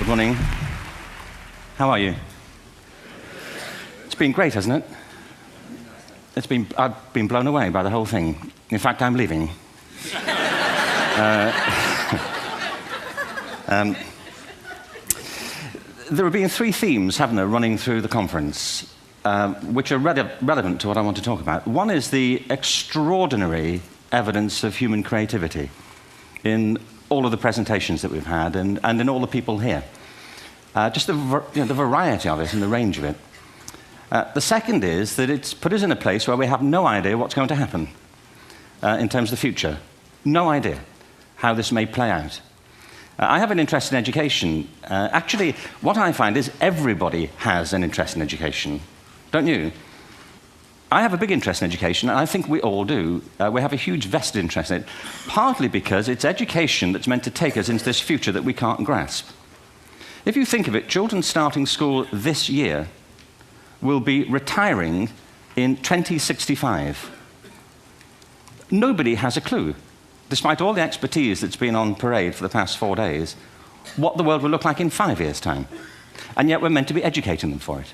Good morning. How are you? It's been great, hasn't it? I've been blown away by the whole thing. In fact, I'm leaving. There have been three themes, haven't there, running through the conference, which are relevant to what I want to talk about. One is the extraordinary evidence of human creativity in all of the presentations that we've had and in all the people here. Just the variety of it and the range of it. The second is that it's put us in a place where we have no idea what's going to happen in terms of the future. No idea how this may play out. I have an interest in education. Actually, what I find is everybody has an interest in education. Don't you? I have a big interest in education, and I think we all do. We have a huge vested interest in it, partly because it's education that's meant to take us into this future that we can't grasp. If you think of it, children starting school this year will be retiring in 2065. Nobody has a clue, despite all the expertise that's been on parade for the past 4 days, what the world will look like in 5 years' time. And yet we're meant to be educating them for it.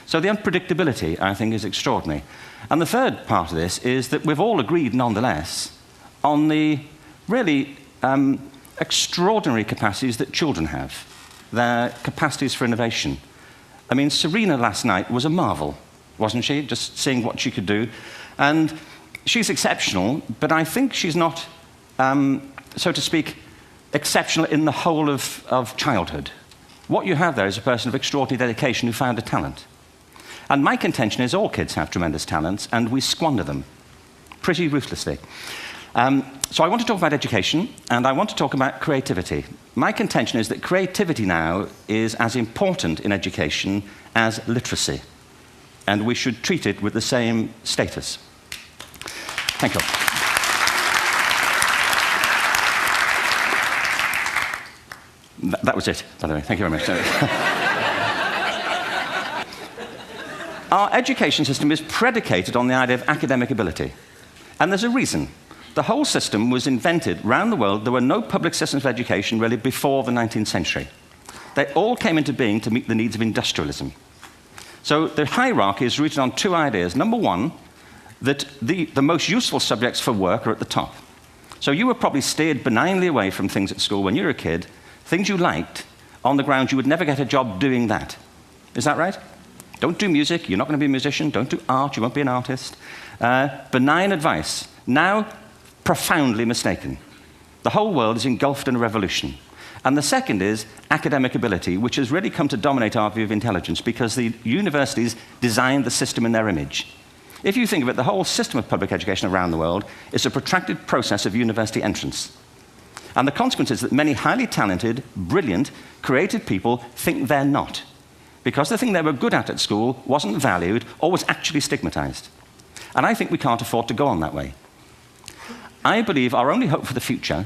So the unpredictability, I think, is extraordinary. And the third part of this is that we've all agreed, nonetheless, on the really extraordinary capacities that children have, their capacities for innovation. I mean, Serena last night was a marvel, wasn't she? Just seeing what she could do. And she's exceptional, but I think she's not, so to speak, exceptional in the whole of childhood. What you have there is a person of extraordinary dedication who found a talent. And my contention is all kids have tremendous talents, and we squander them pretty ruthlessly. So I want to talk about education, and I want to talk about creativity. My contention is that creativity now is as important in education as literacy, and we should treat it with the same status. Thank you. That was it, by the way. Thank you very much. Our education system is predicated on the idea of academic ability. And there's a reason. The whole system was invented around the world. There were no public systems of education really before the 19th century. They all came into being to meet the needs of industrialism. So the hierarchy is rooted on two ideas. Number one, that the most useful subjects for work are at the top. So you were probably steered benignly away from things at school when you were a kid, things you liked, on the grounds you would never get a job doing that. Is that right? Don't do music, you're not going to be a musician. Don't do art, you won't be an artist. Benign advice. Now, profoundly mistaken. The whole world is engulfed in a revolution. And the second is academic ability, which has really come to dominate our view of intelligence because the universities designed the system in their image. If you think of it, the whole system of public education around the world is a protracted process of university entrance. And the consequence is that many highly talented, brilliant, creative people think they're not, because the thing they were good at school wasn't valued or was actually stigmatized. And I think we can't afford to go on that way. I believe our only hope for the future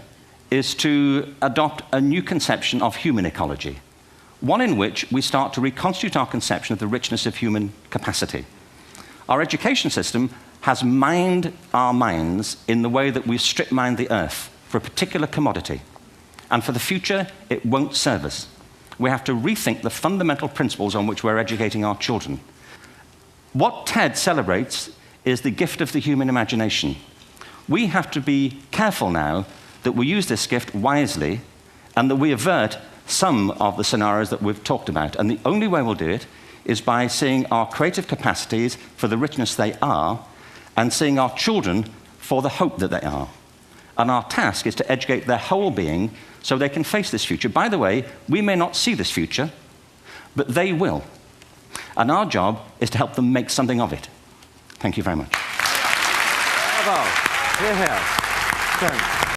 is to adopt a new conception of human ecology, one in which we start to reconstitute our conception of the richness of human capacity. Our education system has mined our minds in the way that we've strip-mined the earth for a particular commodity. And for the future, it won't serve us. We have to rethink the fundamental principles on which we're educating our children. What TED celebrates is the gift of the human imagination. We have to be careful now that we use this gift wisely and that we avert some of the scenarios that we've talked about. And the only way we'll do it is by seeing our creative capacities for the richness they are and seeing our children for the hope that they are. And our task is to educate their whole being so they can face this future. By the way, we may not see this future, but they will. And our job is to help them make something of it. Thank you very much. Bravo. Here, here. Thanks.